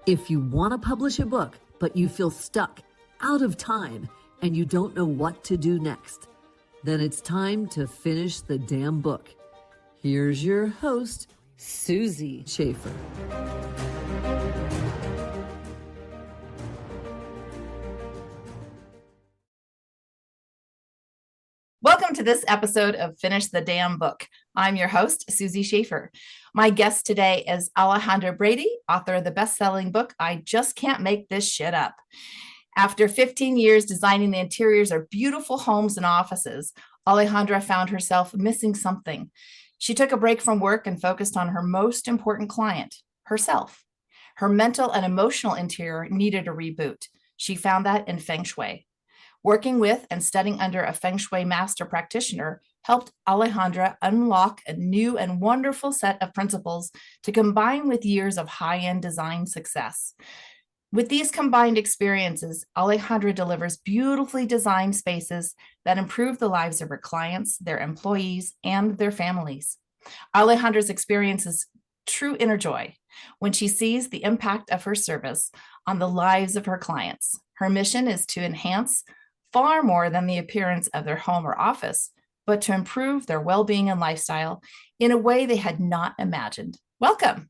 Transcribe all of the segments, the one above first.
If you want to publish a book, but you feel stuck, out of time, and you don't know what to do next, then it's time to finish the damn book. Here's your host, Susie Schaefer. Welcome to this episode of Finish the Damn Book. I'm your host, Susie Schaefer. My guest today is Alejandra Brady, author of the best-selling book, I Just Can't Make This Shit Up. After 15 years designing the interiors of beautiful homes and offices, Alejandra found herself missing something. She took a break from work and focused on her most important client, herself. Her mental and emotional interior needed a reboot. She found that in feng shui. Working with and studying under a feng shui master practitioner helped Alejandra unlock a new and wonderful set of principles to combine with years of high-end design success. With these combined experiences, Alejandra delivers beautifully designed spaces that improve the lives of her clients, their employees, and their families. Alejandra's experiences true inner joy when she sees the impact of her service on the lives of her clients. Her mission is to enhance far more than the appearance of their home or office, but to improve their well-being and lifestyle in a way they had not imagined. Welcome.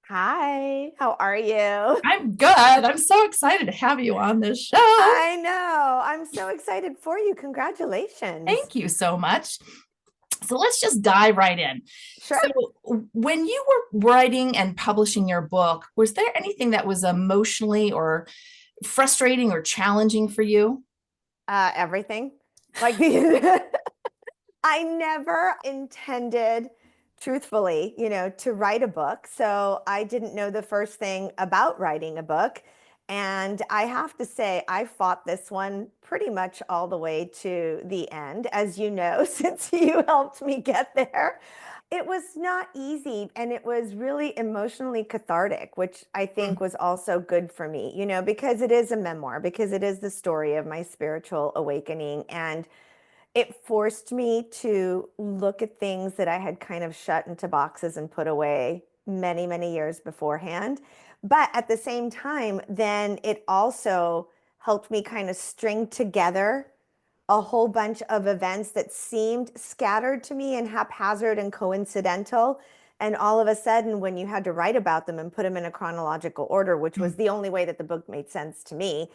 Hi, how are you? I'm good. I'm so excited to have you on this show. I know. I'm so excited for you. Congratulations. Thank you so much. So let's just dive right in. Sure. So when you were writing and publishing your book, was there anything that was emotionally or frustrating or challenging for you? Everything. Like I never intended, truthfully, to write a book. So I didn't know the first thing about writing a book. And I have to say, I fought this one pretty much all the way to the end, as you know, since you helped me get there. It was not easy, and it was really emotionally cathartic, which I think was also good for me, because it is a memoir, because it is the story of my spiritual awakening. And it forced me to look at things that I had kind of shut into boxes and put away many, many years beforehand. But at the same time, then it also helped me kind of string together a whole bunch of events that seemed scattered to me and haphazard and coincidental. And all of a sudden, when you had to write about them and put them in a chronological order, which was the only way that the book made sense to me,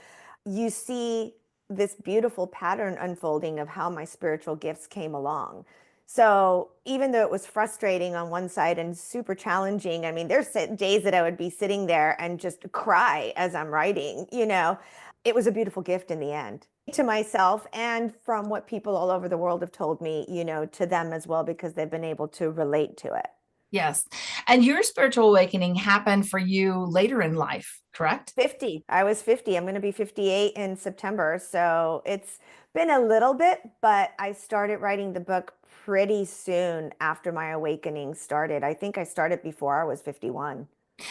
you see this beautiful pattern unfolding of how my spiritual gifts came along. So even though it was frustrating on one side and super challenging, I mean, there's days that I would be sitting there and just cry as I'm writing, it was a beautiful gift in the end to myself and from what people all over the world have told me, to them as well, because they've been able to relate to it. Yes. And your spiritual awakening happened for you later in life, correct? 50. I was 50. I'm going to be 58 in September. So it's been a little bit, but I started writing the book pretty soon after my awakening started. I think I started before I was 51.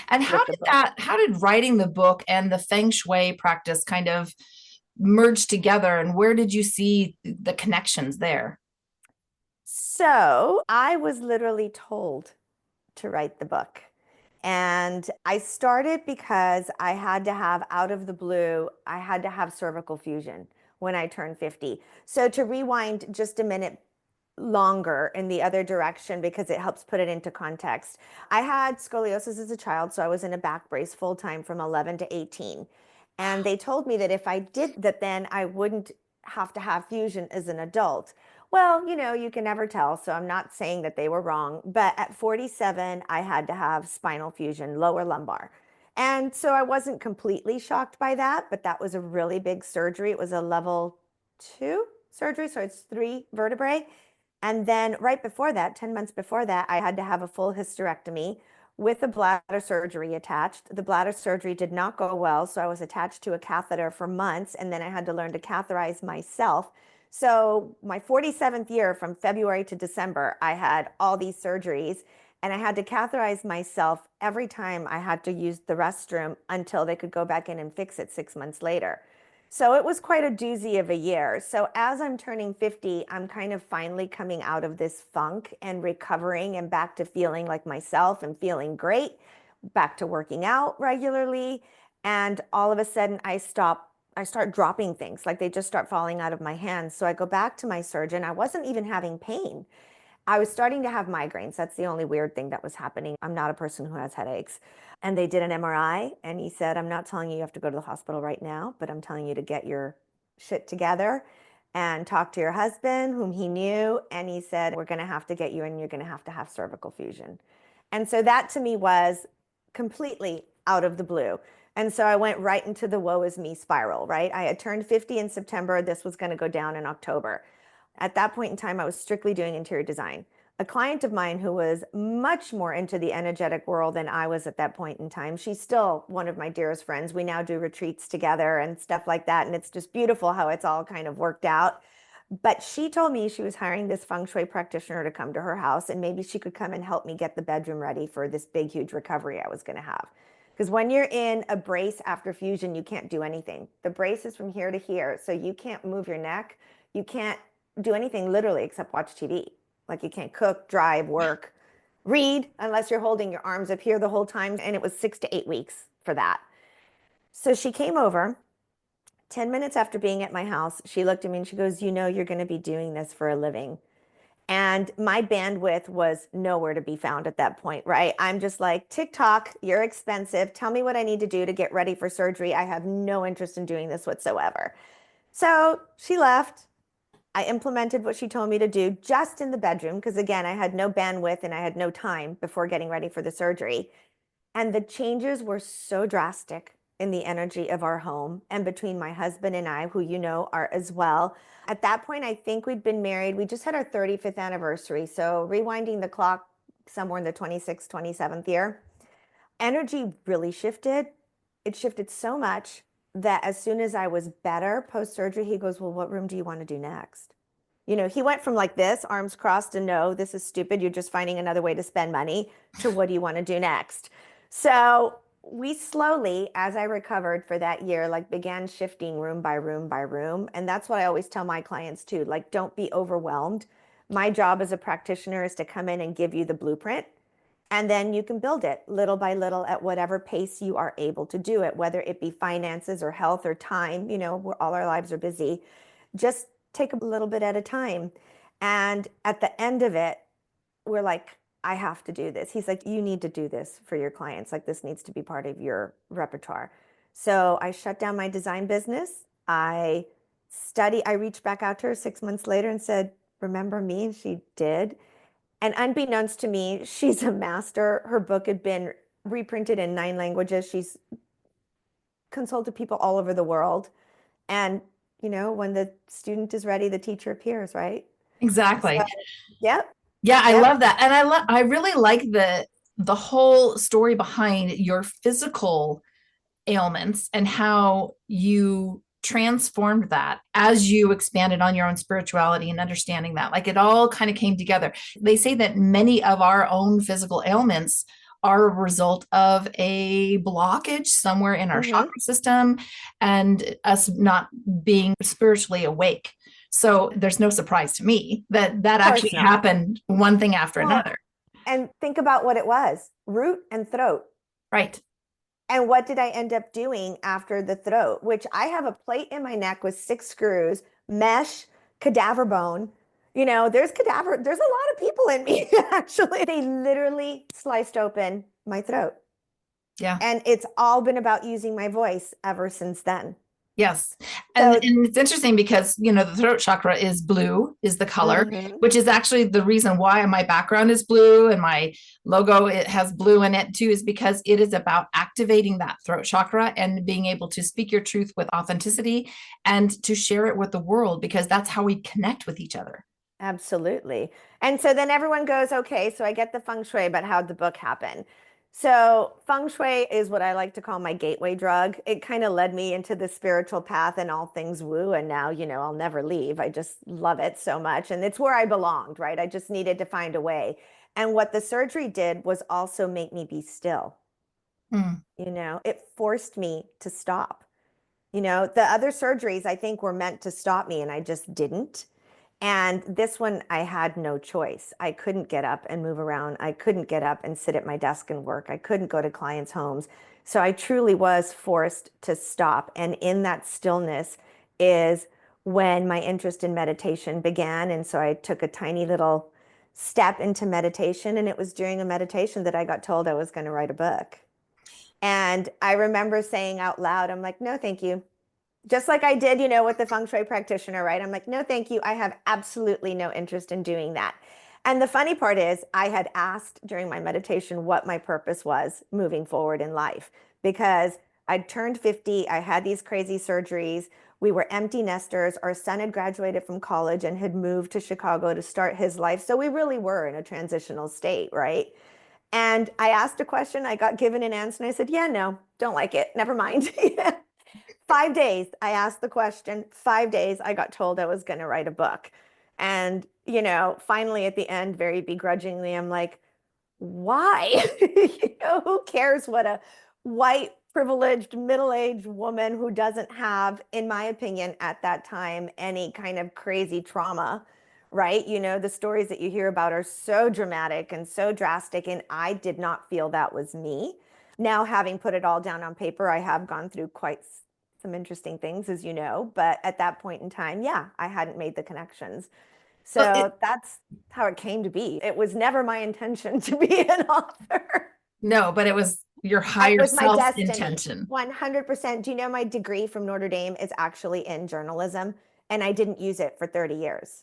And how did writing the book and the feng shui practice kind of merge together, and where did you see the connections there? So I was literally told to write the book. And I started because I had to have, out of the blue, I had to have cervical fusion when I turned 50. So to rewind just a minute longer in the other direction, because it helps put it into context. I had scoliosis as a child, so I was in a back brace full time from 11 to 18. And they told me that if I did that, then I wouldn't have to have fusion as an adult. Well, you can never tell, so I'm not saying that they were wrong. But at 47, I had to have spinal fusion, lower lumbar. And so I wasn't completely shocked by that, but that was a really big surgery. It was a level 2 surgery, so it's 3 vertebrae. And then right before that, 10 months before that, I had to have a full hysterectomy with a bladder surgery attached. The bladder surgery did not go well, so I was attached to a catheter for months, and then I had to learn to catheterize myself. So my 47th year, from February to December, I had all these surgeries, and I had to catheterize myself every time I had to use the restroom until they could go back in and fix it 6 months later. So it was quite a doozy of a year. So as I'm turning 50, I'm kind of finally coming out of this funk and recovering and back to feeling like myself and feeling great, back to working out regularly. And all of a sudden I start dropping things, like they just start falling out of my hands. So I go back to my surgeon. I wasn't even having pain. I was starting to have migraines. That's the only weird thing that was happening. I'm not a person who has headaches. And they did an MRI and he said, I'm not telling you have to go to the hospital right now, but I'm telling you to get your shit together and talk to your husband, whom he knew. And he said, we're going to have to get you in. You're going to have cervical fusion. And so that to me was completely out of the blue. And so I went right into the woe is me spiral, right? I had turned 50 in September. This was going to go down in October. At that point in time, I was strictly doing interior design. A client of mine who was much more into the energetic world than I was at that point in time, she's still one of my dearest friends. We now do retreats together and stuff like that. And it's just beautiful how it's all kind of worked out. But she told me she was hiring this feng shui practitioner to come to her house and maybe she could come and help me get the bedroom ready for this big, huge recovery I was going to have. Because when you're in a brace after fusion, you can't do anything. The brace is from here to here. So you can't move your neck. You can't do anything literally except watch TV. Like you can't cook, drive, work, read, unless you're holding your arms up here the whole time. And it was 6 to 8 weeks for that. So she came over. 10 minutes after being at my house, she looked at me and she goes, you know, you're going to be doing this for a living. And my bandwidth was nowhere to be found at that point, right? I'm just like, TikTok, you're expensive. Tell me what I need to do to get ready for surgery. I have no interest in doing this whatsoever. So she left. I implemented what she told me to do just in the bedroom because, again, I had no bandwidth and I had no time before getting ready for the surgery. And the changes were so drastic in the energy of our home and between my husband and I, who you know are as well. At that point, I think we'd been married. We just had our 35th anniversary. So rewinding the clock somewhere in the 26th, 27th year, energy really shifted. It shifted so much that as soon as I was better post-surgery, he goes, well, what room do you want to do next? You know, he went from like this, arms crossed, and no, this is stupid. You're just finding another way to spend money, to what do you want to do next? So we slowly, as I recovered for that year, like began shifting room by room by room. And that's what I always tell my clients too, like, don't be overwhelmed. My job as a practitioner is to come in and give you the blueprint. And then you can build it little by little at whatever pace you are able to do it, whether it be finances or health or time. You know, all our lives are busy. Just take a little bit at a time. And at the end of it, we're like, I have to do this. He's like, you need to do this for your clients. Like, this needs to be part of your repertoire. So I shut down my design business. I reached back out to her 6 months later and said, remember me? And she did. And unbeknownst to me, she's a master. Her book had been reprinted in 9 languages. She's consulted people all over the world. And, you know, when the student is ready, the teacher appears, right? Exactly. So, yep. Yeah, I Yep. love that. And I really like the whole story behind your physical ailments and how you transformed that as you expanded on your own spirituality and understanding that. Like it all kind of came together. They say that many of our own physical ailments are a result of a blockage somewhere in our chakra system and us not being spiritually awake. So there's no surprise to me that that actually happened one thing after another. And think about what it was, root and throat. Right. And what did I end up doing after the throat? Which I have a plate in my neck with 6 screws, mesh, cadaver bone. You know, there's a lot of people in me, actually. They literally sliced open my throat. Yeah. And it's all been about using my voice ever since then. Yes. And it's interesting because, you know, the throat chakra is blue, is the color, which is actually the reason why my background is blue and my logo, it has blue in it too, is because it is about activating that throat chakra and being able to speak your truth with authenticity and to share it with the world, because that's how we connect with each other. Absolutely. And so then everyone goes, okay, so I get the feng shui, but how'd the book happen? So feng shui is what I like to call my gateway drug. It kind of led me into the spiritual path and all things woo. And now, you know, I'll never leave. I just love it so much. And it's where I belonged, right? I just needed to find a way. And what the surgery did was also make me be still. You know, it forced me to stop. You know, the other surgeries I think were meant to stop me and I just didn't. And this one, I had no choice. I couldn't get up and move around. I couldn't get up and sit at my desk and work. I couldn't go to clients' homes. So I truly was forced to stop. And in that stillness is when my interest in meditation began. And so I took a tiny little step into meditation. And it was during a meditation that I got told I was going to write a book. And I remember saying out loud, I'm like, no, thank you. Just like I did, with the feng shui practitioner, right? I'm like, no, thank you. I have absolutely no interest in doing that. And the funny part is, I had asked during my meditation what my purpose was moving forward in life because I'd turned 50. I had these crazy surgeries. We were empty nesters. Our son had graduated from college and had moved to Chicago to start his life. So we really were in a transitional state, right? And I asked a question, I got given an answer, and I said, yeah, no, don't like it. Never mind. 5 days, I asked the question. 5 days, I got told I was going to write a book. And, finally at the end, very begrudgingly, I'm like, why? Who cares what a white, privileged, middle-aged woman who doesn't have, in my opinion, at that time, any kind of crazy trauma, right? The stories that you hear about are so dramatic and so drastic, and I did not feel that was me. Now, having put it all down on paper, I have gone through quite some interesting things, as you know, but at that point in time, yeah, I hadn't made the connections. Well, So that's how it came to be. It was never my intention to be an author. no, but it was your It higher was my self's destiny. intention. 100%. Do you know my degree from Notre Dame is actually in journalism, and I didn't use it for 30 years.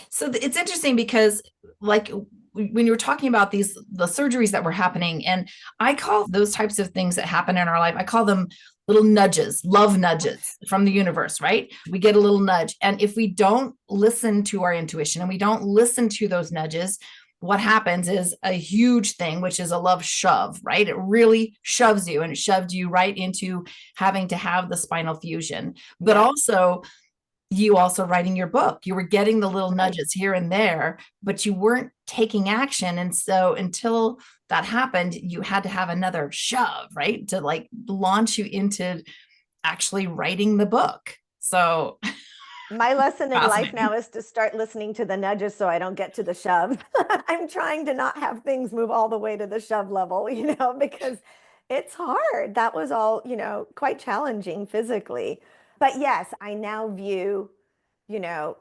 So it's interesting because like when you were talking about the surgeries that were happening, and I call those types of things that happen in our life, I call them little nudges, love nudges from the universe, right? We get a little nudge. And if we don't listen to our intuition and we don't listen to those nudges, what happens is a huge thing, which is a love shove, right? It really shoves you, and it shoved you right into having to have the spinal fusion. But Yeah. you also writing your book, you were getting the little Right. nudges here and there, but you weren't taking action. And so until that happened, you had to have another shove, right? To like launch you into actually writing the book. So My lesson in life fascinating. now is to start listening to the nudges so I don't get to the shove. I'm trying to not have things move all the way to the shove level, because it's hard. That was all, quite challenging physically. But yes, I now view, you know,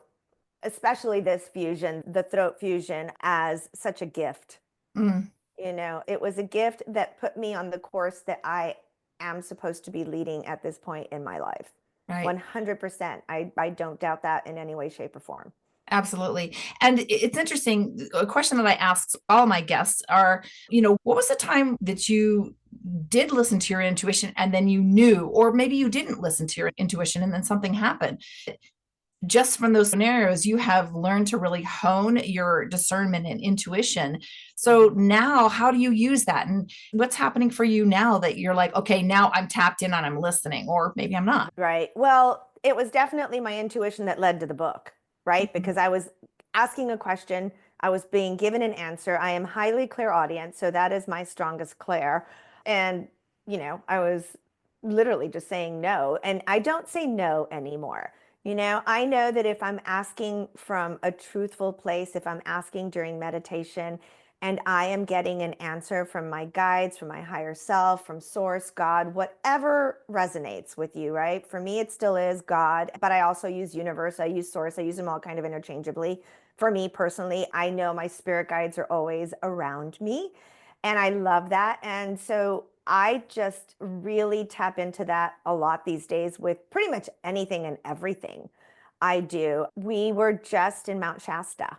especially this fusion, the throat fusion, as such a gift. Mm, It was a gift that put me on the course that I am supposed to be leading at this point in my life. right. 100%. I don't doubt that in any way, shape, or form. Absolutely. And it's interesting. A question that I ask all my guests are, what was the time that you did listen to your intuition and then you knew, or maybe you didn't listen to your intuition and then something happened? Just from those scenarios, you have learned to really hone your discernment and intuition. So now, how do you use that? And what's happening for you now that you're like, okay, now I'm tapped in and I'm listening, or maybe I'm not? Right. Well, it was definitely my intuition that led to the book, right? Mhm. Because I was asking a question, I was being given an answer. I am highly clairaudient, so that is my strongest clair. And, I was literally just saying no. And I don't say no anymore. I know that if I'm asking from a truthful place, if I'm asking during meditation, and I am getting an answer from my guides, from my higher self, from source, God, whatever resonates with you, right? For me, it still is God, but I also use universe, I use source, I use them all kind of interchangeably. For me personally, I know my spirit guides are always around me, and I love that. And so I just really tap into that a lot these days with pretty much anything and everything I do. We were just in Mount Shasta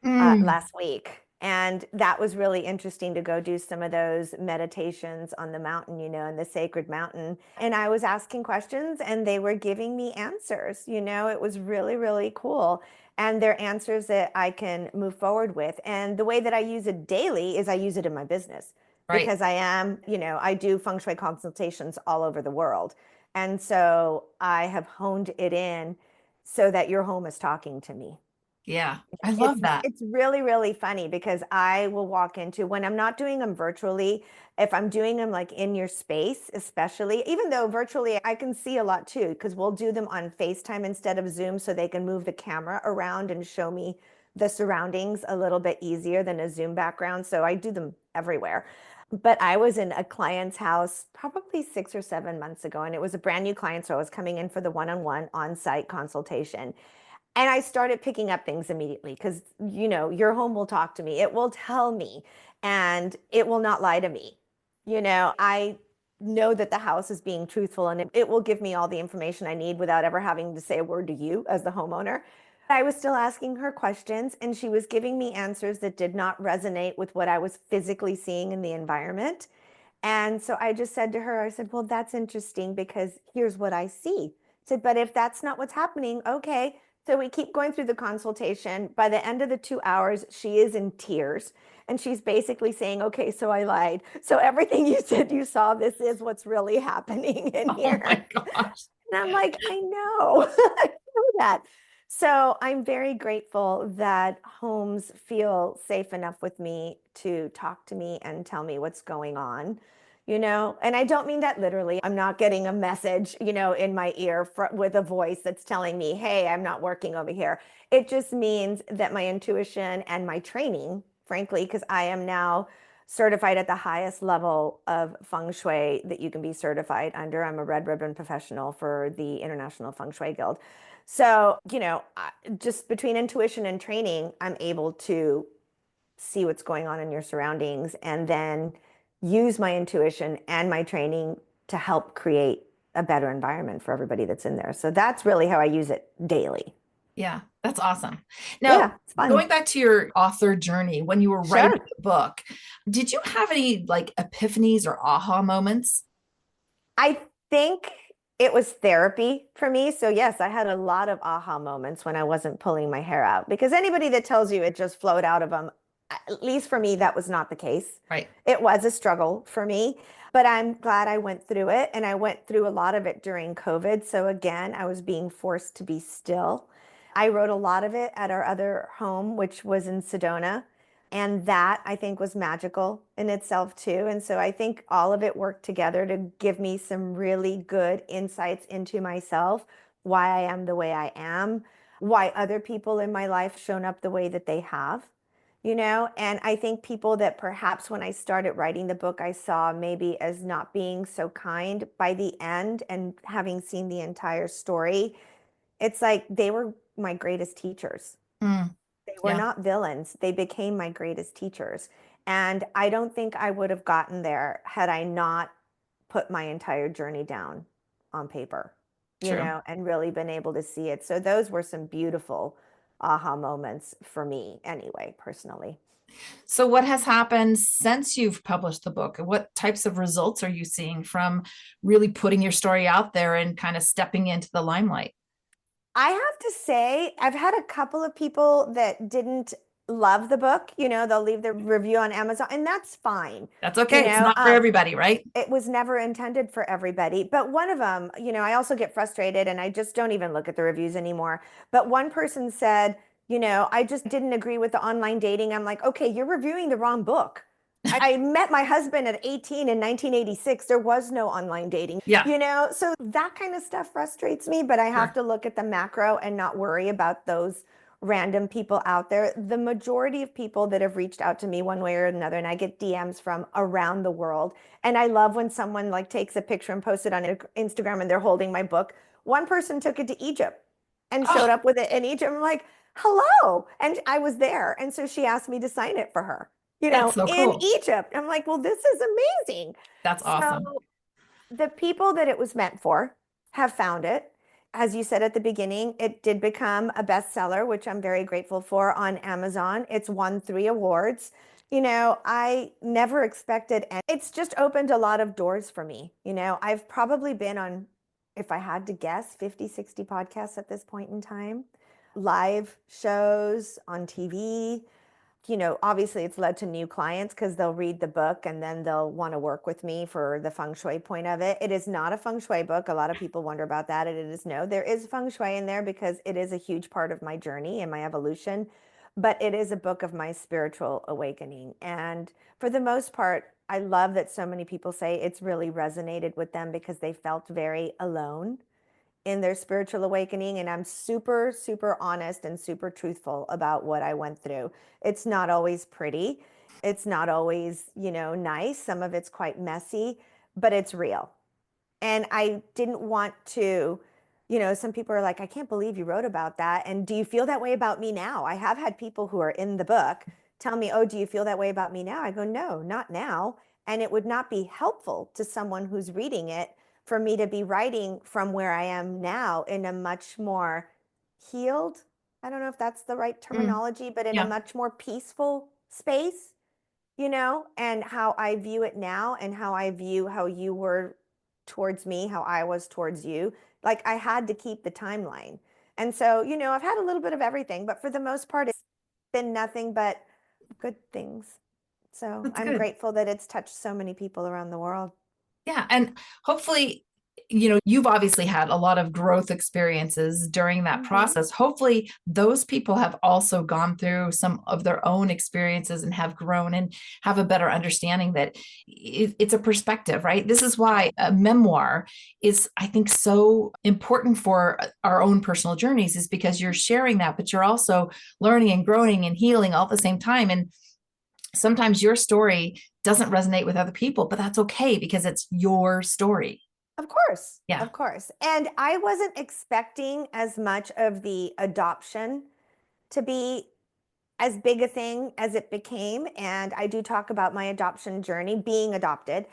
Mm, last week. And that was really interesting to go do some of those meditations on the mountain, in the sacred mountain. And I was asking questions and they were giving me answers. It was really, really cool. And they're answers that I can move forward with. And the way that I use it daily is I use it in my business right. because I do feng shui consultations all over the world. And so I have honed it in so that your home is talking to me. Yeah. I It's love that. it's really, really funny because I will walk into when I'm not doing them virtually, if I'm doing them like in your space, especially, even though virtually I can see a lot too, because we'll do them on FaceTime instead of Zoom so they can move the camera around and show me the surroundings a little bit easier than a Zoom background. So I do them everywhere. But I was in a client's house probably 6 or 7 months ago, and it was a brand new client. So I was coming in for the one-on-one on-site consultation. And I started picking up things immediately because, your home will talk to me. It will tell me and it will not lie to me. I know that the house is being truthful and it will give me all the information I need without ever having to say a word to you as the homeowner. I was still asking her questions and she was giving me answers that did not resonate with what I was physically seeing in the environment. And so I just said to her, I said, well, that's interesting because here's what I see. I said, but if that's not what's happening, okay. So we keep going through the consultation. By the end of the 2 hours, she is in tears. And she's basically saying, okay, so I lied. So everything you said you saw, this is what's really happening in Oh here. my gosh. And I'm like, I know, I know that. So I'm very grateful that homes feel safe enough with me to talk to me and tell me what's going on, and I don't mean that literally. I'm not getting a message, in my ear with a voice that's telling me, hey, I'm not working over here. It just means that my intuition and my training, frankly, because I am now certified at the highest level of feng shui that you can be certified under. I'm a red ribbon professional for the International Feng Shui Guild. So, just between intuition and training, I'm able to see what's going on in your surroundings and then use my intuition and my training to help create a better environment for everybody that's in there. So that's really how I use it daily. Yeah, that's awesome. Now, Yeah, it's fun. going back to your author journey, when you were writing Sure. the book, did you have any like epiphanies or aha moments? I think it was therapy for me. So, yes, I had a lot of aha moments when I wasn't pulling my hair out because anybody that tells you it just flowed out of them, at least for me, that was not the case. Right. It was a struggle for me, but I'm glad I went through it. And I went through a lot of it during COVID. So, again, I was being forced to be still. I wrote a lot of it at our other home, which was in Sedona. And that I think was magical in itself too. And so I think all of it worked together to give me some really good insights into myself, why I am the way I am, why other people in my life shown up the way that they have, and I think people that perhaps when I started writing the book, I saw maybe as not being so kind by the end and having seen the entire story, it's like they were my greatest teachers. Mm, They were yeah, not villains. They became my greatest teachers. And I don't think I would have gotten there had I not put my entire journey down on paper, true. and really been able to see it. So those were some beautiful aha moments for me anyway, personally. So, what has happened since you've published the book? What types of results are you seeing from really putting your story out there and kind of stepping into the limelight? I have to say, I've had a couple of people that didn't love the book. They'll leave their review on Amazon, and that's fine. That's You okay. It's know, not for everybody, right? it was never intended for everybody. But one of them, I also get frustrated and I just don't even look at the reviews anymore. But one person said, I just didn't agree with the online dating. I'm like, okay, you're reviewing the wrong book. I met my husband at 18 in 1986. There was no online dating, Yeah, so that kind of stuff frustrates me, but I have sure. to look at the macro and not worry about those random people out there. The majority of people that have reached out to me one way or another, and I get DMs from around the world. And I love when someone like takes a picture and posts it on Instagram and they're holding my book. One person took it to Egypt and showed Oh, up with it in Egypt. I'm like, hello. And I was there. And so she asked me to sign it for her, that's so in cool. Egypt. I'm like, well, this is amazing. That's awesome. So the people that it was meant for have found it. As you said at the beginning, it did become a bestseller, which I'm very grateful for on Amazon. It's won 3 awards. I never expected, and it's just opened a lot of doors for me. I've probably been on, if I had to guess, 50, 60 podcasts at this point in time, live shows on TV, obviously it's led to new clients because they'll read the book and then they'll want to work with me for the feng shui point of it. It is not a feng shui book. A lot of people wonder about that. And it is no, there is feng shui in there because it is a huge part of my journey and my evolution, but it is a book of my spiritual awakening. And for the most part, I love that so many people say it's really resonated with them because they felt very alone in their spiritual awakening. And I'm super, super honest and super truthful about what I went through. It's not always pretty. It's not always, nice. Some of it's quite messy, but it's real. And I didn't want to, some people are like, I can't believe you wrote about that. And do you feel that way about me now? I have had people who are in the book tell me, oh, do you feel that way about me now? I go, no, not now. And it would not be helpful to someone who's reading it for me to be writing from where I am now in a much more healed, I don't know if that's the right Mm, terminology, but in a yeah. much more peaceful space, and how I view it now and how I view how you were towards me, how I was towards you. Like I had to keep the timeline. And so, I've had a little bit of everything, but for the most part, it's been nothing but good things. So That's I'm good. grateful that it's touched so many people around the world. Yeah. And hopefully, you've obviously had a lot of growth experiences during that Hmm. process. Hopefully, those people have also gone through some of their own experiences and have grown and have a better understanding that it's a perspective, right? This is why a memoir is, I think, so important for our own personal journeys, is because you're sharing that, but you're also learning and growing and healing all at the same time. And sometimes your story doesn't resonate with other people, but that's okay because it's your story. Of course, Yeah. of course. And I wasn't expecting as much of the adoption to be as big a thing as it became. And I do talk about my adoption journey, being adopted.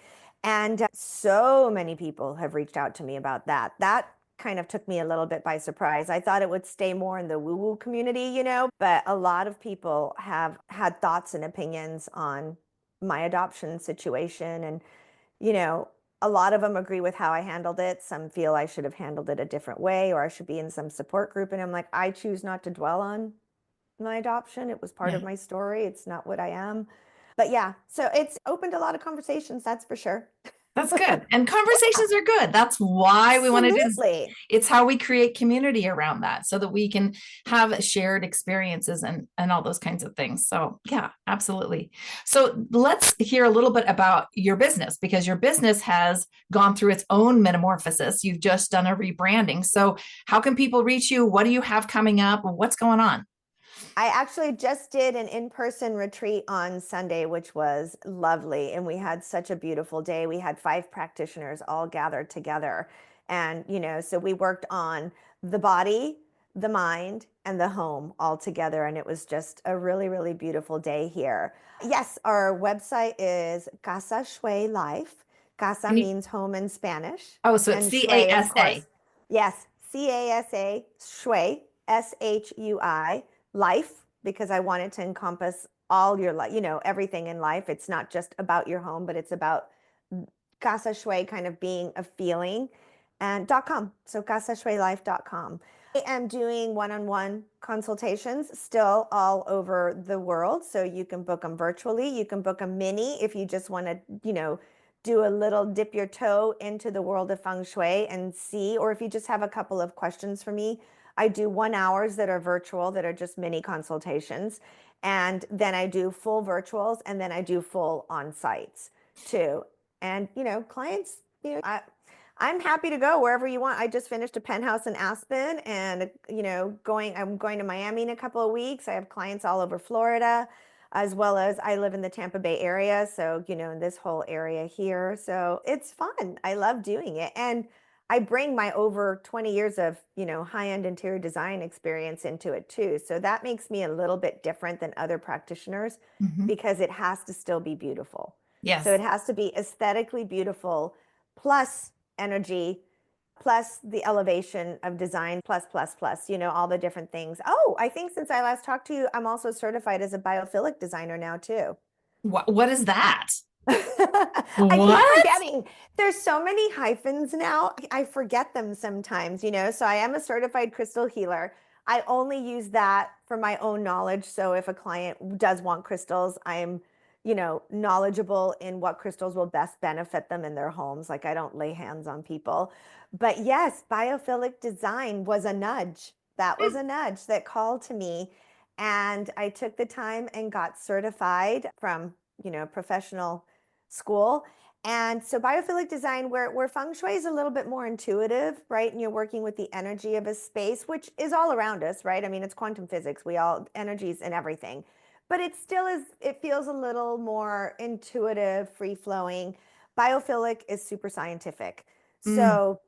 And so many people have reached out to me about that. That kind of took me a little bit by surprise. I thought it would stay more in the woo woo community, but a lot of people have had thoughts and opinions on my adoption situation. And, you know, a lot of them agree with how I handled it. Some feel I should have handled it a different way or I should be in some support group. And I'm like, I choose not to dwell on my adoption. It was part Yeah. of my story. It's not what I am. But yeah, so it's opened a lot of conversations, that's for sure. That's good. And conversations are good. That's why we want to do this. Absolutely. It's how we create community around that so that we can have shared experiences and all those kinds of things. So, yeah, absolutely. So, let's hear a little bit about your business because your business has gone through its own metamorphosis. You've just done a rebranding. So, how can people reach you? What do you have coming up? What's going on? I actually just did an in-person retreat on Sunday, which was lovely. And we had such a beautiful day. We had 5 practitioners all gathered together. And, so we worked on the body, the mind, and the home all together. And it was just a really, really beautiful day here. Yes, our website is Casa Shui Life. Casa Can you, means home in Spanish. oh, so it's And Shui, of CASA. course. Yes, CASA, Shui, SHUI life, because I wanted to encompass all your life, everything in life. It's not just about your home, but it's about Casa Shui kind of being a feeling and .com. So casashuilife.com. I am doing one-on-one consultations still all over the world. So you can book them virtually. You can book a mini if you just want to, do a little dip your toe into the world of feng shui and see, or if you just have a couple of questions for me. I do 1 hours that are virtual, that are just mini consultations. And then I do full virtuals and then I do full on sites too. And, clients, I'm happy to go wherever you want. I just finished a penthouse in Aspen and, I'm going to Miami in a couple of weeks. I have clients all over Florida, as well as I live in the Tampa Bay area. So, in this whole area here. So it's fun. I love doing it. And I bring my over 20 years of, high-end interior design experience into it too. So that makes me a little bit different than other practitioners Mhm. because it has to still be beautiful. So Yes. it has to be aesthetically beautiful, plus energy, plus the elevation of design, plus, all the different things. Oh, I think since I last talked to you, I'm also certified as a biophilic designer now too. What is that? I keep What? forgetting. There's so many hyphens now. I forget them sometimes, So I am a certified crystal healer. I only use that for my own knowledge. So if a client does want crystals, I'm, knowledgeable in what crystals will best benefit them in their homes. Like I don't lay hands on people. But yes, biophilic design was a nudge. That was a nudge that called to me. And I took the time and got certified from, professional school. And so biophilic design, where feng shui is a little bit more intuitive, right? And you're working with the energy of a space, which is all around us, right? I mean, it's quantum physics. We all, energies and everything. But it still is, it feels a little more intuitive, free flowing. Biophilic is super scientific. Mm, So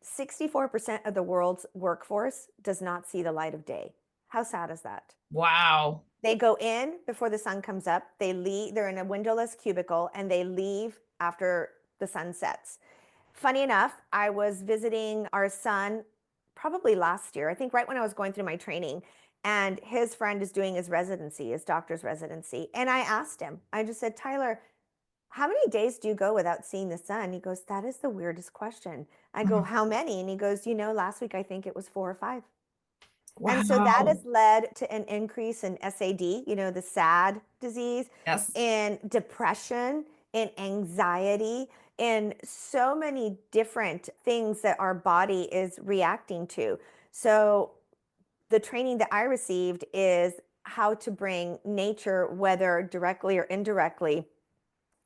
64% of the world's workforce does not see the light of day. How sad is that? wow. They go in before the sun comes up. They leave, they're in a windowless cubicle and they leave after the sun sets. Funny enough, I was visiting our son probably last year, I think right when I was going through my training, and his friend is doing his residency, his doctor's residency. And I asked him, I just said, Tyler, how many days do you go without seeing the sun? He goes, that is the weirdest question. I go, Mhm. how many? And he goes, last week I think it was 4 or 5. And so that Wow. has led to an increase in SAD, the SAD disease, Yes. in depression, in anxiety, in so many different things that our body is reacting to. So the training that I received is how to bring nature, whether directly or indirectly,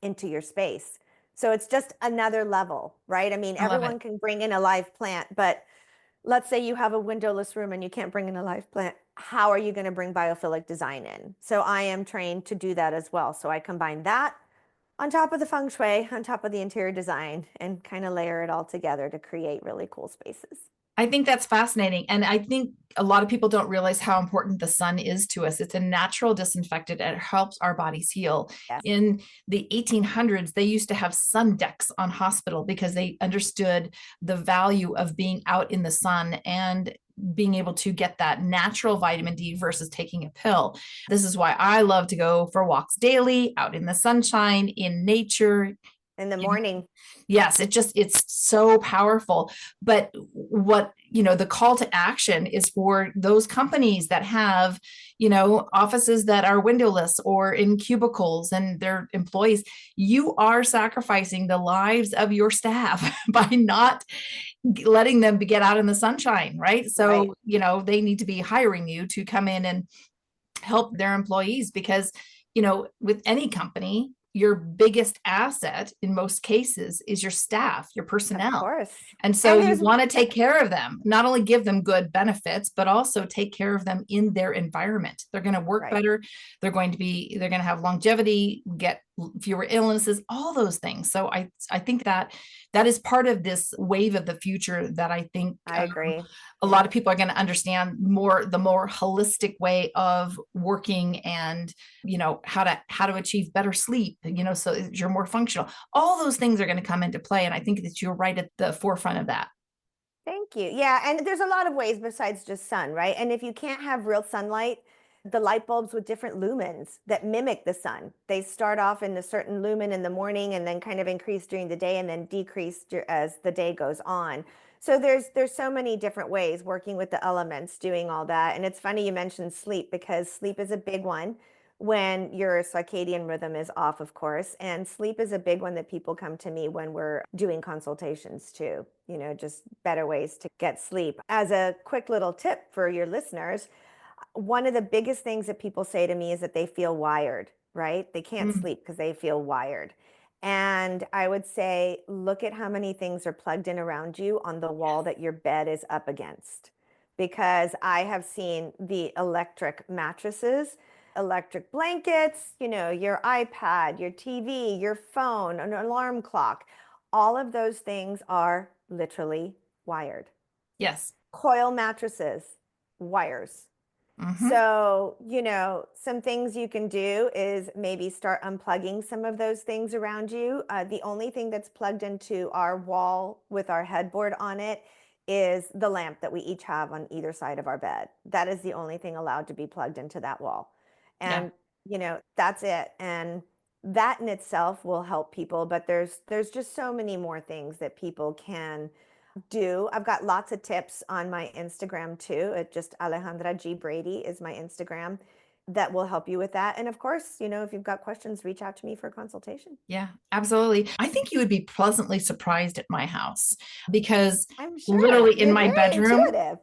into your space. So it's just another level, right? I mean, I love it. everyone can bring in a live plant, but let's say you have a windowless room and you can't bring in a live plant. How are you going to bring biophilic design in? So I am trained to do that as well. So I combine that on top of the feng shui, on top of the interior design, and kind of layer it all together to create really cool spaces. I think that's fascinating. And I think a lot of people don't realize how important the sun is to us. It's a natural disinfectant and it helps our bodies heal. Yes. In the 1800s, they used to have sun decks on hospital because they understood the value of being out in the sun and being able to get that natural vitamin D versus taking a pill. This is why I love to go for walks daily, out in the sunshine, in nature. In the morning. Yes, it's so powerful. But what, the call to action is for those companies that have, offices that are windowless or in cubicles and their employees, you are sacrificing the lives of your staff by not letting them get out in the sunshine, right? Right. So, they need to be hiring you to come in and help their employees because, with any company, your biggest asset in most cases is your staff, your Of personnel. course. And so And you there's, want to take care of them, not only give them good benefits, but also take care of them in their environment. They're going to work right. better. They're going to have longevity, get fewer illnesses, all those things. So I think that is part of this wave of the future that I think I agree. a lot of people are going to understand the more holistic way of working and how to achieve better sleep, so that you're more functional. All those things are going to come into play, and I think that you're right at the forefront of that. Thank you. Yeah, and there's a lot of ways besides just sun, right? And if you can't have real sunlight, the light bulbs with different lumens that mimic the sun, they start off in a certain lumen in the morning and then kind of increase during the day and then decrease as the day goes on. So there's so many different ways working with the elements, doing all that. And it's funny you mentioned sleep because sleep is a big one when your circadian rhythm is off, of course. And sleep is a big one that people come to me when we're doing consultations too, just better ways to get sleep. As a quick little tip for your listeners, one of the biggest things that people say to me is that they feel wired, right? They can't Mm, sleep because they feel wired. And I would say, look at how many things are plugged in around you on the wall that your bed is up against. Because I have seen the electric mattresses, electric blankets, your iPad, your TV, your phone, an alarm clock. All of those things are literally wired. yes. Coil mattresses, wires. Hmm. So, some things you can do is maybe start unplugging some of those things around you. The only thing that's plugged into our wall with our headboard on it is the lamp that we each have on either side of our bed. That is the only thing allowed to be plugged into that wall. Yeah. And, that's it. And that in itself will help people, but there's just so many more things that people can do. I've got lots of tips on my Instagram too. It just Alejandra G. Brady is my Instagram that will help you with that. And of course, if you've got questions, reach out to me for a consultation. Yeah, absolutely. I think you would be pleasantly surprised at my house because I'm sure literally in you're my very bedroom, intuitive.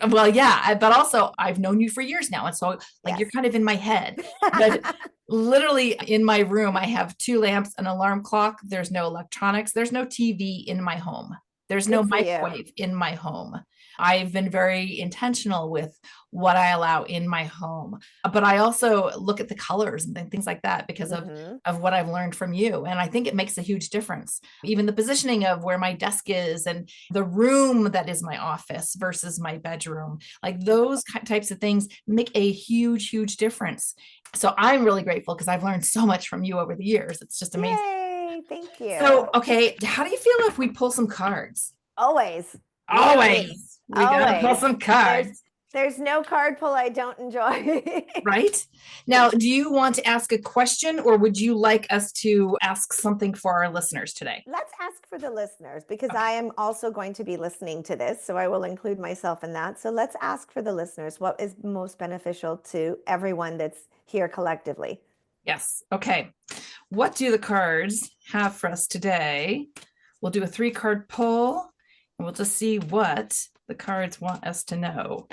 well, yeah, but also I've known you for years now. And so like Yes. you're kind of in my head, but literally in my room, I have two lamps, an alarm clock. There's no electronics. There's no TV in my home. There's no Good for you. microwave in my home. I've been very intentional with what I allow in my home, but I also look at the colors and things like that because of what I've learned from you. And I think it makes a huge difference. Even the positioning of where my desk is and the room that is my office versus my bedroom, like those types of things make a huge, huge difference. So I'm really grateful because I've learned so much from you over the years. It's just amazing. Yay, thank you. So, okay, how do you feel if we pull some cards? Always. Always. We gotta pull Always. some cards. There's no card pull I don't enjoy. Right? Now, do you want to ask a question or would you like us to ask something for our listeners today? Let's ask for the listeners because I am also going to be listening to this. So I will include myself in that. So let's ask for the listeners what is most beneficial to everyone that's here collectively. Yes. Okay. What do the cards have for us today? We'll do a 3-card pull and we'll just see what the cards want us to know.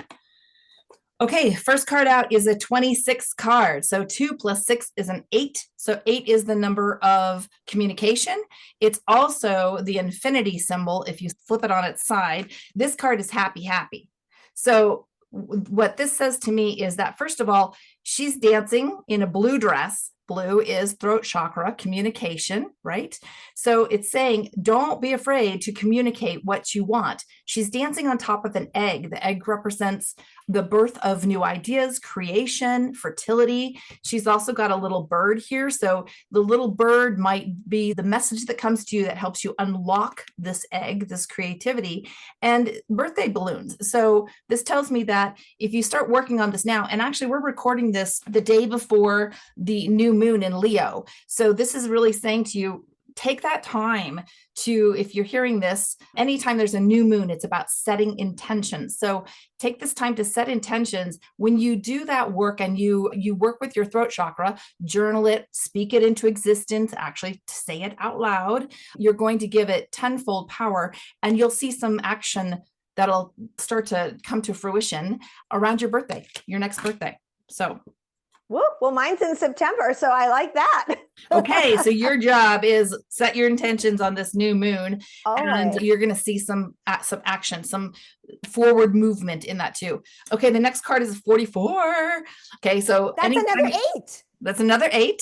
Okay, first card out is a 26 card. So 2 plus 6 is an 8. So 8 is the number of communication. It's also the infinity symbol. If you flip it on its side, this card is happy, happy. So what this says to me is that, first of all, she's dancing in a blue dress. Blue is throat chakra, communication, right? So it's saying, don't be afraid to communicate what you want. She's dancing on top of an egg. The egg represents the birth of new ideas, creation, fertility. She's also got a little bird here. So the little bird might be the message that comes to you that helps you unlock this egg, this creativity, and birthday balloons. So this tells me that if you start working on this now, and actually we're recording this the day before the new moon in Leo. So this is really saying to you, take that time to, if you're hearing this, anytime there's a new moon, it's about setting intentions. So take this time to set intentions. When you do that work and you work with your throat chakra, journal it, speak it into existence, actually say it out loud, you're going to give it tenfold power and you'll see some action that'll start to come to fruition around your birthday, your next birthday. So well, mine's in September, so I like that. Okay, so your job is set your intentions on this new moon, and you're going to see some action, some forward movement in that too. Okay, the next card is 44. Okay, so that's another 8. That's another 8.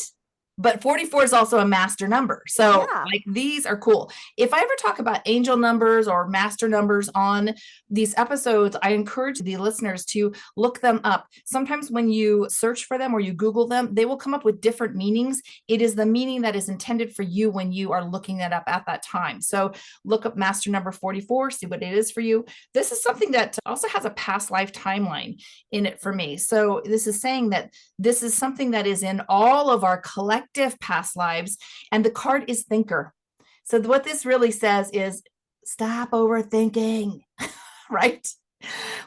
But 44 is also a master number. So like these are cool. If I ever talk about angel numbers or master numbers on these episodes, I encourage the listeners to look them up. Sometimes when you search for them or you Google them, they will come up with different meanings. It is the meaning that is intended for you when you are looking that up at that time. So look up master number 44, see what it is for you. This is something that also has a past life timeline in it for me. So this is saying that this is something that is in all of our collective past lives, and the card is thinker. So what this really says is stop overthinking, right?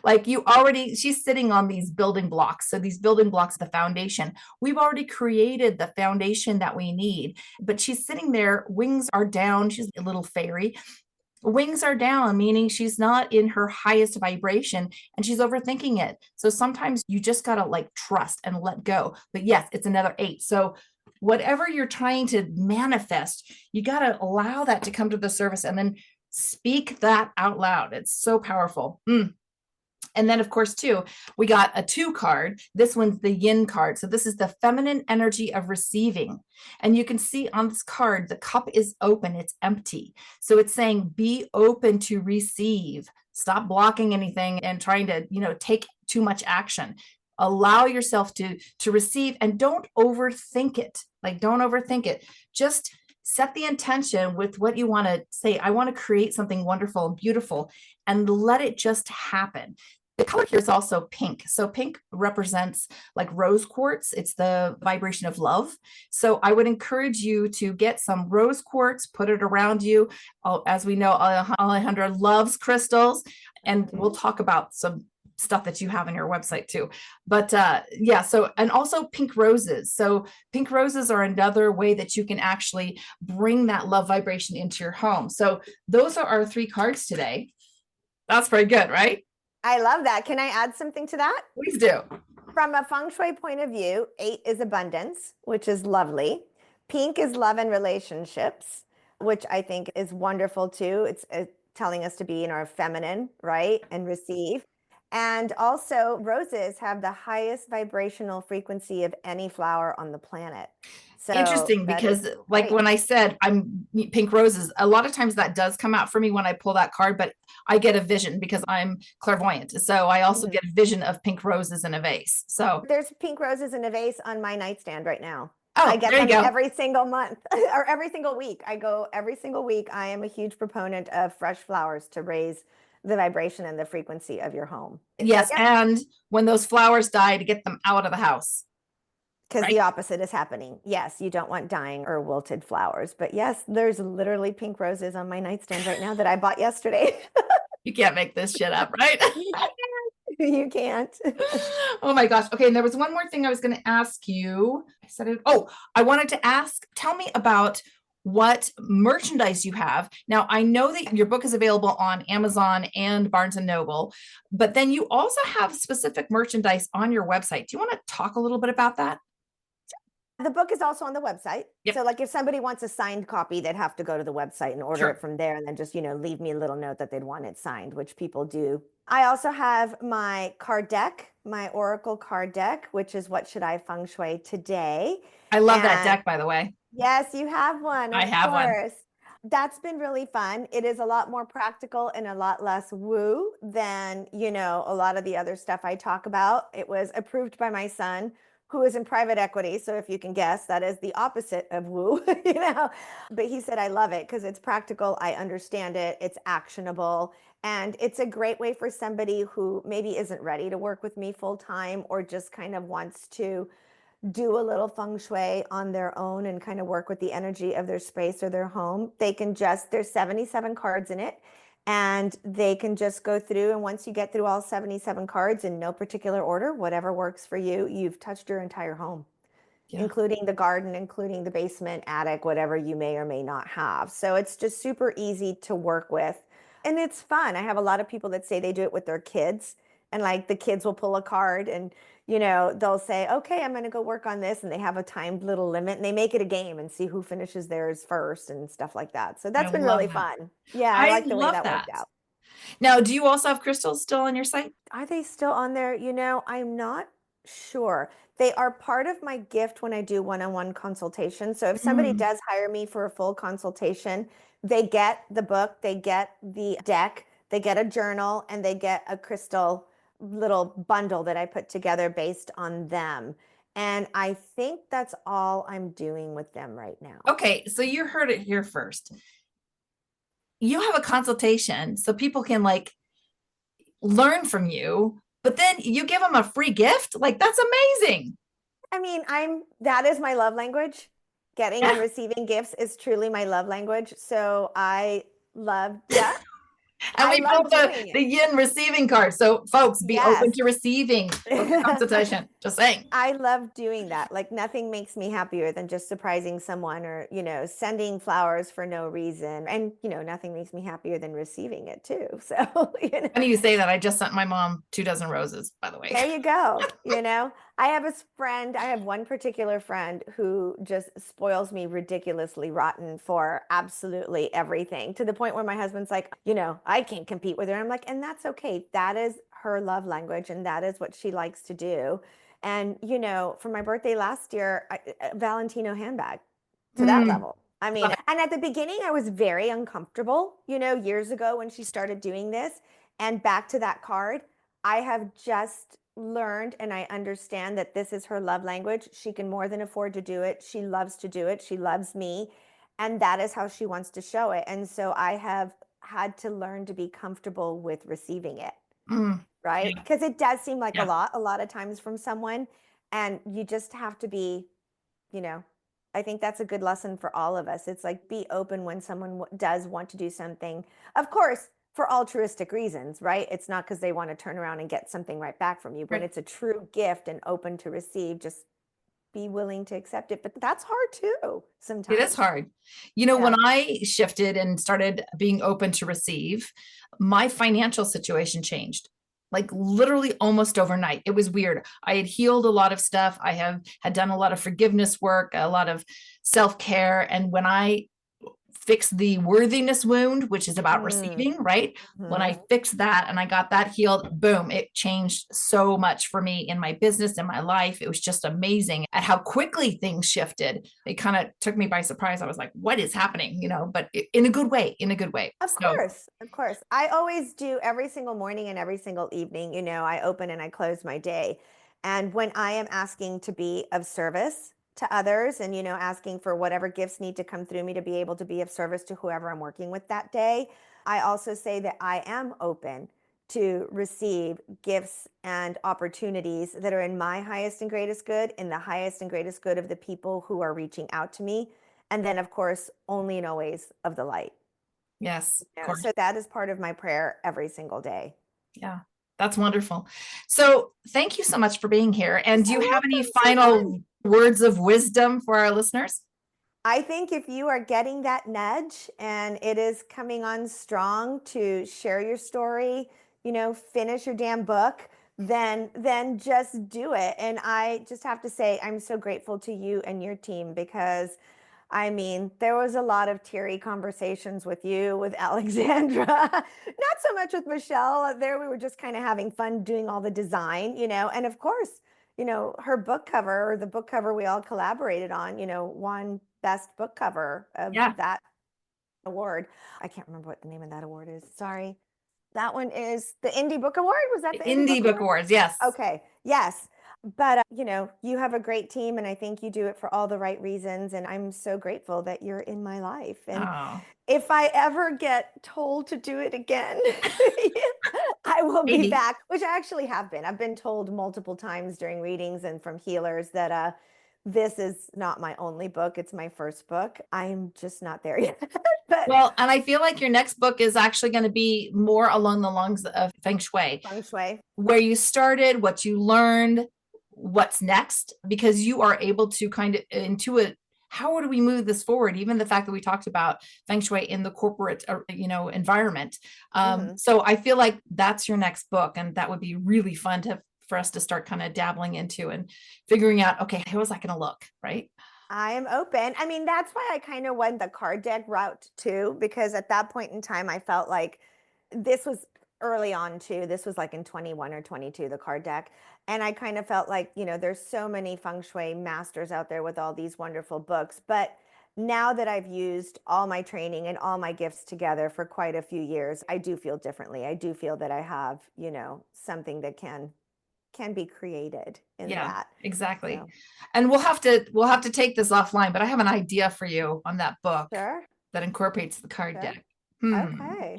Like she's sitting on these building blocks. So these building blocks, the foundation, we've already created the foundation that we need, but she's sitting there, wings are down. She's a little fairy. Wings are down, meaning she's not in her highest vibration and she's overthinking it. So sometimes you just got to like trust and let go. But yes, it's another 8. So whatever you're trying to manifest, you got to allow that to come to the surface and then speak that out loud. It's so powerful. And then, of course, too, we got a 2 card. This one's the yin card. So this is the feminine energy of receiving. And you can see on this card, the cup is open. It's empty. So it's saying be open to receive. Stop blocking anything and trying to, take too much action. Allow yourself to receive and don't overthink it. Like, don't overthink it. Just set the intention with what you want to say. I want to create something wonderful and beautiful and let it just happen. The color here is also pink. So pink represents like rose quartz. It's the vibration of love. So I would encourage you to get some rose quartz, put it around you. As we know, Alejandra loves crystals, and we'll talk about some stuff that you have on your website too. But yeah, so, and also pink roses. So pink roses are another way that you can actually bring that love vibration into your home. So those are our 3 cards today. That's pretty good, right? I love that. Can I add something to that? Please do. From a feng shui point of view, 8 is abundance, which is lovely. Pink is love and relationships, which I think is wonderful too. It's telling us to be in our feminine, right? And receive. And also, roses have the highest vibrational frequency of any flower on the planet. So interesting, because like when I said I'm pink roses, a lot of times that does come out for me when I pull that card, but I get a vision because I'm clairvoyant. So I also get a vision of pink roses in a vase. So there's pink roses in a vase on my nightstand right now. Oh, I get there you them go. every single month or every single week. I go every single week. I am a huge proponent of fresh flowers to raise the vibration and the frequency of your home. Yes. Yep. And when those flowers die, to get them out of the house. Because Right? the opposite is happening. Yes, you don't want dying or wilted flowers. But yes, there's literally pink roses on my nightstand right now that I bought yesterday. You can't make this shit up, right? You can't. Oh my gosh. Okay. And there was one more thing I was going to ask you. I said it. Oh, I wanted to ask, tell me about what merchandise you have. Now, I know that your book is available on Amazon and Barnes and Noble, but then you also have specific merchandise on your website. Do you want to talk a little bit about that? The book is also on the website. Yep. So like if somebody wants a signed copy, they'd have to go to the website and order Sure. it from there and then just, leave me a little note that they'd want it signed, which people do. I also have my card deck, my Oracle card deck, which is What Should I Feng Shui Today? I love that deck, by the way. Yes, you have one. I have one. That's been really fun. It is a lot more practical and a lot less woo than, a lot of the other stuff I talk about. It was approved by my son, who is in private equity. So if you can guess, that is the opposite of woo, But he said, I love it because it's practical. I understand it. It's actionable. And it's a great way for somebody who maybe isn't ready to work with me full time or just kind of wants to do a little feng shui on their own and kind of work with the energy of their space or their home. There's 77 cards in it. And they can just go through, and once you get through all 77 cards in no particular order, whatever works for you, you've touched your entire home, including the garden, including the basement, attic, whatever you may or may not have. So it's just super easy to work with. And it's fun. I have a lot of people that say they do it with their kids, and like the kids will pull a card and they'll say, okay, I'm going to go work on this. And they have a timed little limit and they make it a game and see who finishes theirs first and stuff like that. So that's been really fun. Yeah, I like the way that worked out. Now, do you also have crystals still on your site? Are they still on there? I'm not sure. They are part of my gift when I do one-on-one consultations. So if somebody does hire me for a full consultation, they get the book, they get the deck, they get a journal, and they get a crystal little bundle that I put together based on them. And I think that's all I'm doing with them right now. Okay, so you heard it here first. You have a consultation so people can learn from you, but then you give them a free gift? That's amazing. I mean, that is my love language. Getting and receiving gifts is truly my love language. So I love, And we pulled the yin receiving card. So folks, be open to receiving a consultation. Just saying. I love doing that. Like nothing makes me happier than just surprising someone or, sending flowers for no reason. And, nothing makes me happier than receiving it too. So, Funny you say that. I just sent my mom 24 roses, by the way. There you go. I have one particular friend who just spoils me ridiculously rotten for absolutely everything, to the point where my husband's like, I can't compete with her. I'm like, and that's okay. That is her love language and that is what she likes to do. And, for my birthday last year, a Valentino handbag to that level. I mean, and at the beginning I was very uncomfortable, years ago when she started doing this. And back to that card, I have just learned and I understand that this is her love language. She can more than afford to do it. She loves to do it. She loves me. And that is how she wants to show it. And so I have had to learn to be comfortable with receiving it. right? Because it does seem like Yeah. a lot of times from someone, and you just have to be, you know, I think that's a good lesson for all of us. It's like, be open when someone does want to do something, of course, for altruistic reasons, right? It's not because they want to turn around and get something right back from you. When Right. it's a true gift and open to receive, just be willing to accept it. But that's hard too sometimes. It is hard. You know, when Yeah. I shifted and started being open to receive, my financial situation changed. Like literally almost overnight. It was weird. I had healed a lot of stuff. I had done a lot of forgiveness work, a lot of self-care. And when I fix the worthiness wound, which is about receiving, right? When I fixed that and I got that healed, boom, it changed so much for me in my business, in my life. It was just amazing at how quickly things shifted. It kind of took me by surprise. I was like, what is happening? You know, but in a good way, in a good way. Of course, of course. I always do every single morning and every single evening, you know, I open and I close my day. And when I am asking to be of service to others and, you know, asking for whatever gifts need to come through me to be able to be of service to whoever I'm working with that day, I also say that I am open to receive gifts and opportunities that are in my highest and greatest good, in the highest and greatest good of the people who are reaching out to me. And then, of course, only and always of the light. Yes, of Yeah, course. so that is part of my prayer every single day. Yeah, that's wonderful. So thank you so much for being here. And do you So have any welcome, so final words of wisdom for our listeners? I think if you are getting that nudge and it is coming on strong to share your story, you know, finish your damn book, then just do it. And I just have to say, I'm so grateful to you and your team because I mean, there was a lot of teary conversations with you, with Alexandra, not so much with Michelle. There we were just kind of having fun doing all the design, you know, and of course, you know, her book cover, or the book cover we all collaborated on, you know, won best book cover of Yeah. that award. I can't remember what the name of that award is. Sorry. That one is the Indie Book Award. Was that the Indie Book Awards, yes. Okay. Yes. But, you know, you have a great team and I think you do it for all the right reasons. And I'm so grateful that you're in my life. And Oh, if I ever get told to do it again, I will be maybe. back, which I actually have been. I've been told multiple times during readings and from healers that this is not my only book. It's my first book. I'm just not there yet. But Well, and I feel like your next book is actually going to be more along the lines of feng shui, feng shui. where you started, what you learned, what's next, because you are able to kind of intuit how do we move this forward? Even the fact that we talked about feng shui in the corporate, you know, environment. So I feel like that's your next book, and that would be really fun for us to start kind of dabbling into and figuring out, okay, how is that going to look, right? I am open. I mean, that's why I kind of went the card deck route too, because at that point in time, I felt like this was early on too. This was like in 21 or 22, the card deck. And I kind of felt like, you know, there's so many feng shui masters out there with all these wonderful books. But now that I've used all my training and all my gifts together for quite a few years, I do feel differently. I do feel that I have, you know, something that can be created in that. Exactly. So. And we'll have to take this offline, but I have an idea for you on that book Sure. that incorporates the card Sure. deck. Okay.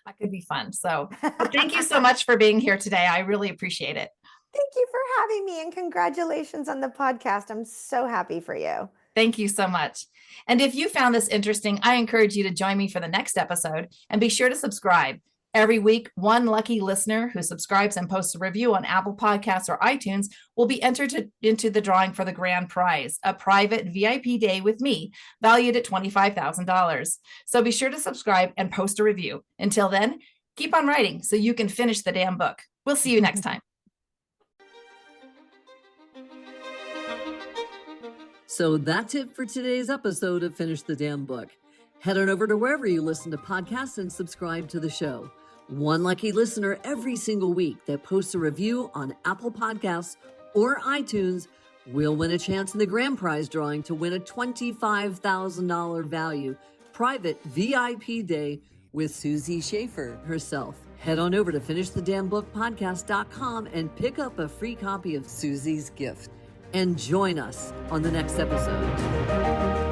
That could be fun. So well, thank you so much for being here today. I really appreciate it. Thank you for having me and congratulations on the podcast. I'm so happy for you. Thank you so much. And if you found this interesting, I encourage you to join me for the next episode and be sure to subscribe. Every week, one lucky listener who subscribes and posts a review on Apple Podcasts or iTunes will be entered into the drawing for the grand prize, a private VIP day with me, valued at $25,000. So be sure to subscribe and post a review. Until then, keep on writing so you can finish the damn book. We'll see you next time. So that's it for today's episode of Finish the Damn Book. Head on over to wherever you listen to podcasts and subscribe to the show. One lucky listener every single week that posts a review on Apple Podcasts or iTunes will win a chance in the grand prize drawing to win a $25,000 value private VIP day with Susie Schaefer herself. Head on over to finishthedamnbookpodcast.com and pick up a free copy of Susie's gift. And join us on the next episode.